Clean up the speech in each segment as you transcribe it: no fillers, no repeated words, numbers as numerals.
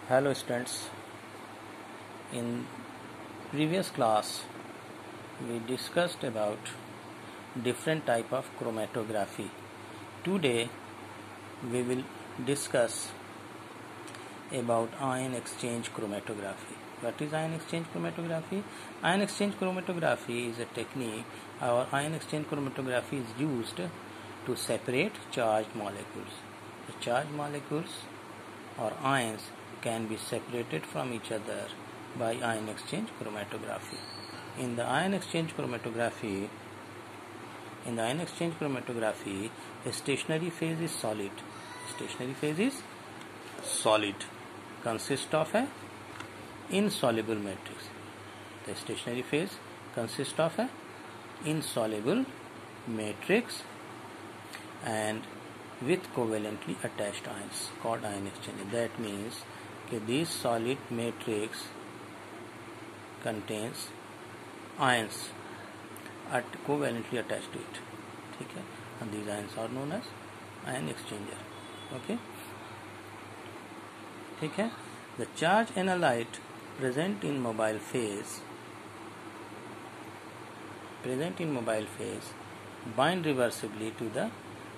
Hello students, in previous class we discussed about different type of chromatography. Today we will discuss about ion exchange chromatography. What is ion exchange chromatography? Ion exchange chromatography is a technique, or ion exchange chromatography is used to separate charged molecules. The charged molecules or ions can be separated from each other by ion exchange chromatography. In the ion exchange chromatography, a stationary phase is solid. Stationary phase is solid, consists of a insoluble matrix. The stationary phase consists of a insoluble matrix and with covalently attached ions called ion exchange. That means this solid matrix contains ions covalently attached to it. Okay? And these ions are known as ion exchanger. Okay? Okay? The charge analyte present in mobile phase bind reversibly to the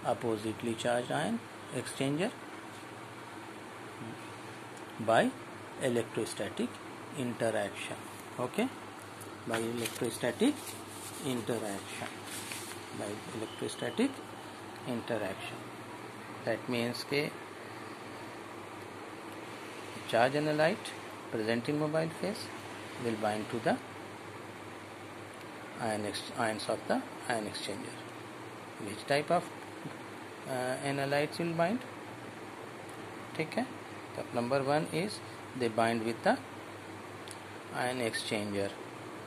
oppositely charged ion exchanger by electrostatic interaction. Okay? By electrostatic interaction. That means that charge analyte present in mobile phase will bind to the ions of the ion exchanger. Which type of analytes will bind? Okay? Number one is they bind with the ion exchanger.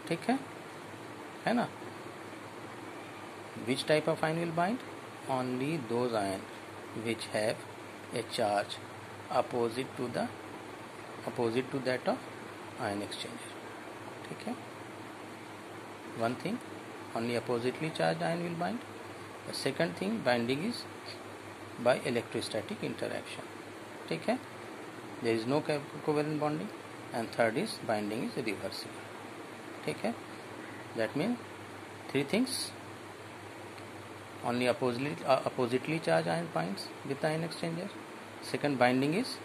ठीक है ना? Which type of ion will bind? Only those ions which have a charge opposite to that of ion exchanger. ठीक है? One thing, only oppositely charged ion will bind. The second thing, binding is by electrostatic interaction. ठीक है? There is no covalent bonding. And third is binding is reversible. ठीक है? That means three things. Only oppositely charged ion binds with the ion exchanger. Second, binding is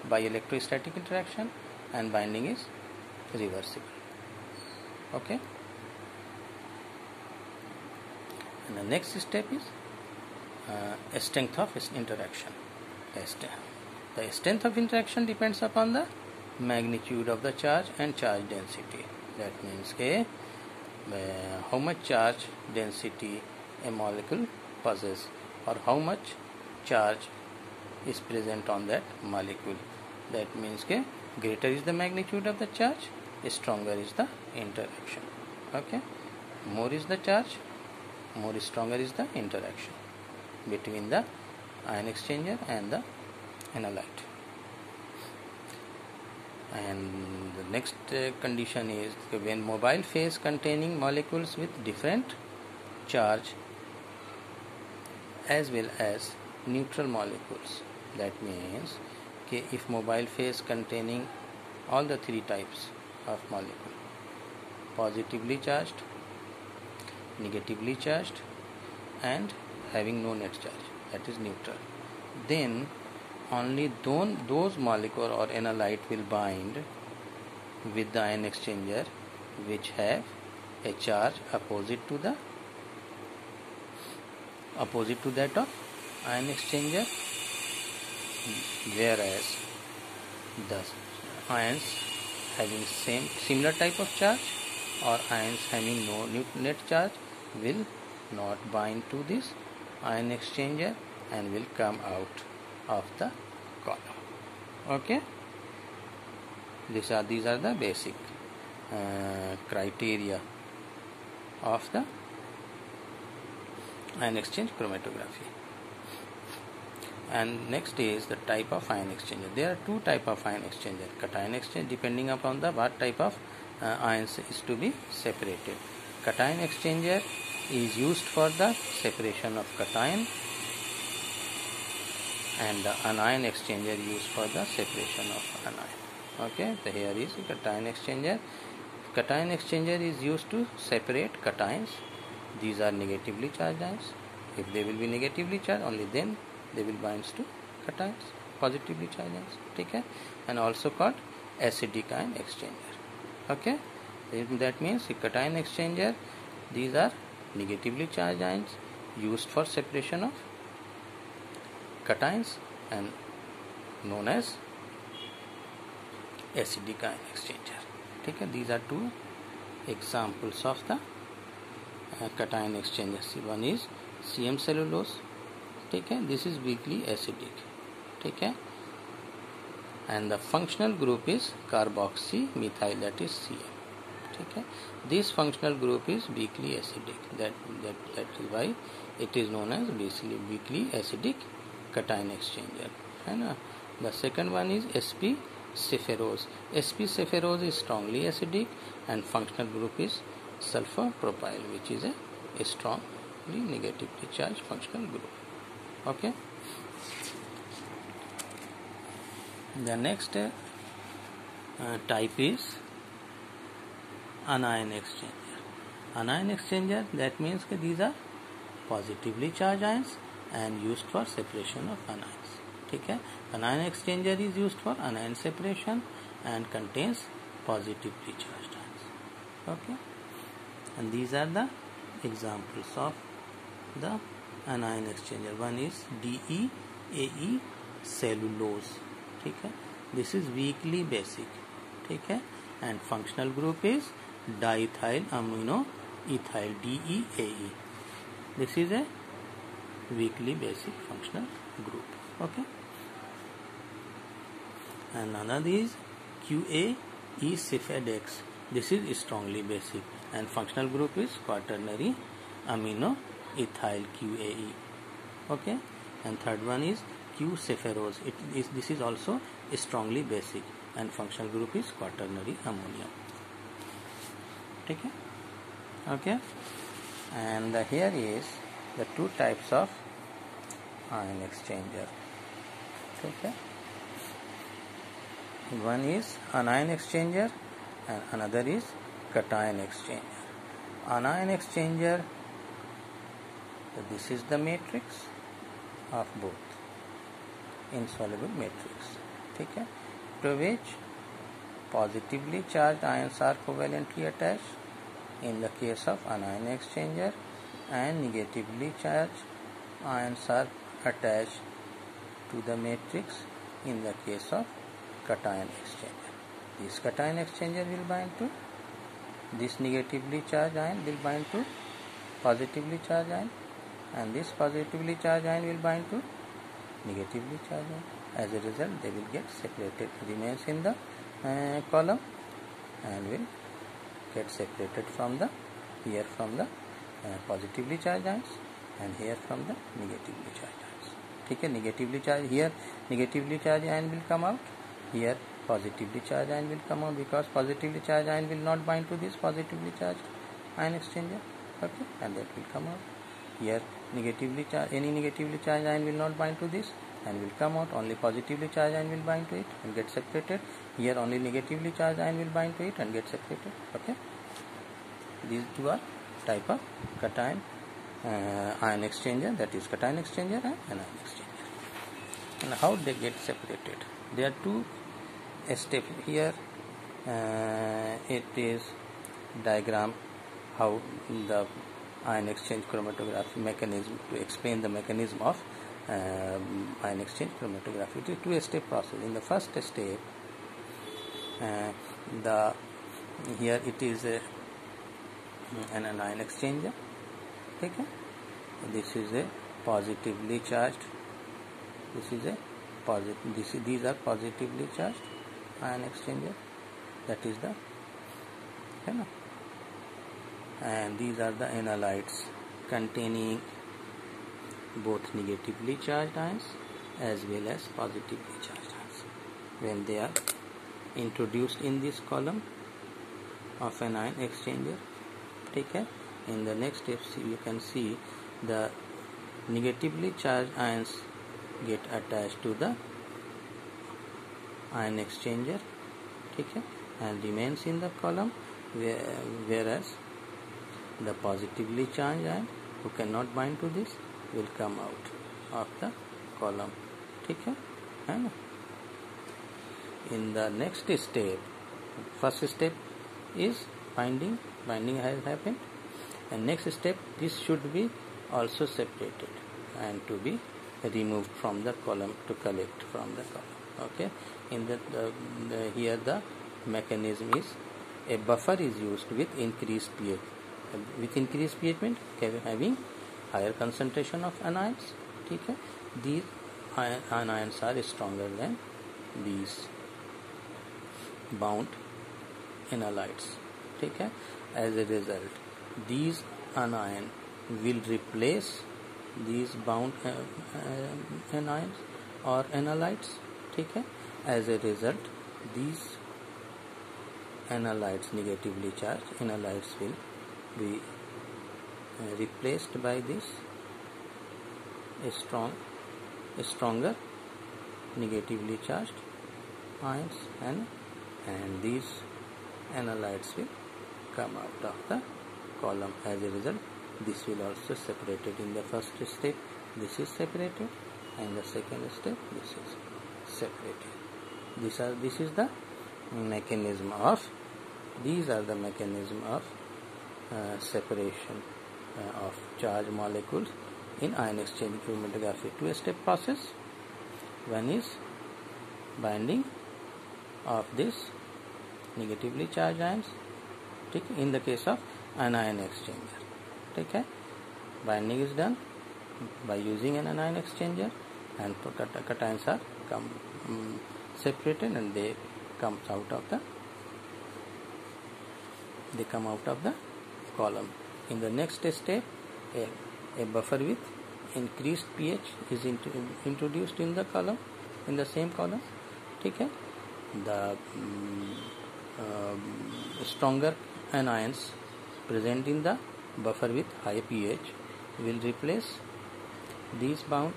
by electrostatic interaction, and binding is reversible. Okay? And the next step is strength of interaction. The strength of interaction depends upon the magnitude of the charge and charge density. That means how much charge density a molecule possesses, or how much charge is present on that molecule. That means greater is the magnitude of the charge, stronger is the interaction. Okay? More is the charge, more stronger is the interaction between the ion exchanger and the analyte. And the next condition is when mobile phase containing molecules with different charge as well as neutral molecules. That means if mobile phase containing all the three types of molecule, positively charged, negatively charged, and having no net charge, that is neutral, then only those molecule or analyte will bind with the ion exchanger which have a charge opposite to that of ion exchanger, whereas the ions having similar type of charge or ions having no net charge will not bind to this ion exchanger and will come out of the column. Okay? These are the basic criteria of the ion exchange chromatography. And next is the type of ion exchanger. There are two type of ion exchanger. Cation exchange, depending upon the what type of ions is to be separated. Cation exchanger is used for the separation of cation and the anion exchanger used for the separation of anion. Okay, so here is cation exchanger. Cation exchanger is used to separate cations. These are negatively charged ions. If they will be negatively charged, only then they will bind to cations, positively charged ions. Okay, and also called acidic ion exchanger. Okay, that means the cation exchanger, these are negatively charged ions used for separation of cations and known as acidic ion exchanger. Okay, these are two examples of the cation exchanger. One is CM cellulose. Okay, this is weakly acidic. Okay, and the functional group is carboxymethyl, that is CM. Okay, this functional group is weakly acidic. That is why it is known as weakly acidic cation exchanger. And the second one is sp cephalose. sp cephalose is strongly acidic and functional group is sulfur propyl, which is a strongly negatively charged functional group. Okay, the next type is anion exchanger. Anion exchanger, that means that these are positively charged ions and used for separation of anions. Okay, anion exchanger is used for anion separation and contains positively charged ions. Okay, and these are the examples of the anion exchanger. One is DEAE cellulose. Okay, this is weakly basic. Okay, and functional group is diethyl amino ethyl, DEAE. This is a weakly basic functional group. Okay, and another is QAE Cefadex. This is strongly basic and functional group is quaternary amino ethyl, QAE. Okay, and third one is Q cephalose. This is also strongly basic and functional group is quaternary ammonium. Okay, and here is the two types of ion exchanger. Okay, one is anion exchanger and another is cation exchanger. Anion exchanger, this is the matrix of both, insoluble matrix. Okay, to which positively charged ions are covalently attached in the case of anion exchanger and negatively charged ions are attached to the matrix in the case of cation exchanger. This cation exchanger will bind to this negatively charged ion, will bind to positively charged ion, and this positively charged ion will bind to negatively charged ion. As a result, they will get separated, remains in the column and will get separated from the here from the positively charged ions and here from the negatively charged ions. Okay, negatively charged, here negatively charged ion will come out, here positively charged ion will come out, because positively charged ion will not bind to this positively charged ion exchanger. Okay, and that will come out. Here negatively charged, any negatively charged ion will not bind to this and will come out. Only positively charged ion will bind to it and get separated. Here only negatively charged ion will bind to it and get separated. Okay, these two are type of cation ion exchanger, that is cation exchanger and anion exchanger. And how they get separated? There are two steps here. It is diagram how the ion exchange chromatography mechanism, to explain the mechanism of ion exchange chromatography. It is a two-step process. In the first step, here it is an anion exchanger. Okay, this is a positively charged. This is a positive. These are positively charged ion exchanger. That is the and these are the analytes containing both negatively charged ions as well as positively charged ions. When they are introduced in this column of an ion exchanger, okay, in the next steps you can see the negatively charged ions get attached to the ion exchanger, ठीक है, and remains in the column, whereas the positively charged ion who cannot bind to this will come out of the column, ठीक है ना. In the next step, first step is binding has happened, and next step, this should be also separated and to be removed from the column to collect from the column. Okay, in here the mechanism is a buffer is used with increased pH. With increased pH means having higher concentration of anions, ठीक है. These anions are stronger than these bound analytes, ठीक है. As a result, these anion will replace these bound anions or analytes, ठीक है. As a result, these analytes, negatively charged analytes, will be replaced by this stronger negatively charged ions, and these analytes will come out of the column. As a result, this will also separated. In the first step, this is separated, and the second step, this is separated. This is the mechanism of, these are the mechanism of separation of charged molecules in ion exchange chromatography. Two-step process. One is binding of this negatively charged ions, ठीक है, in the case of anion exchanger, ठीक है. Binding is done by using an anion exchanger, and cations are separated, and they come out of the column. In the next step, a buffer with increased pH is introduced in the column, in the same column, ठीक है. The stronger anions present in the buffer with high pH will replace these bound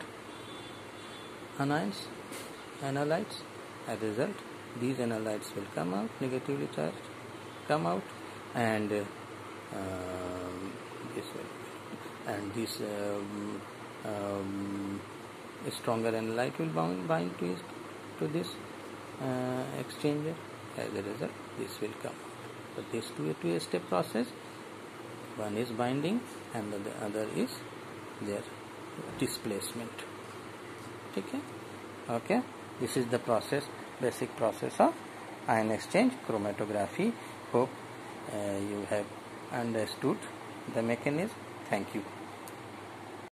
anions, analytes. As a result, these analytes will come out, negatively charged, come out, and this stronger analyte will bind to this exchanger. As a result, this will come out. But this two-step process. One is binding, and the other is their displacement. Okay. Okay. This is the process, basic process of ion exchange chromatography. Hope you have understood the mechanism. Thank you.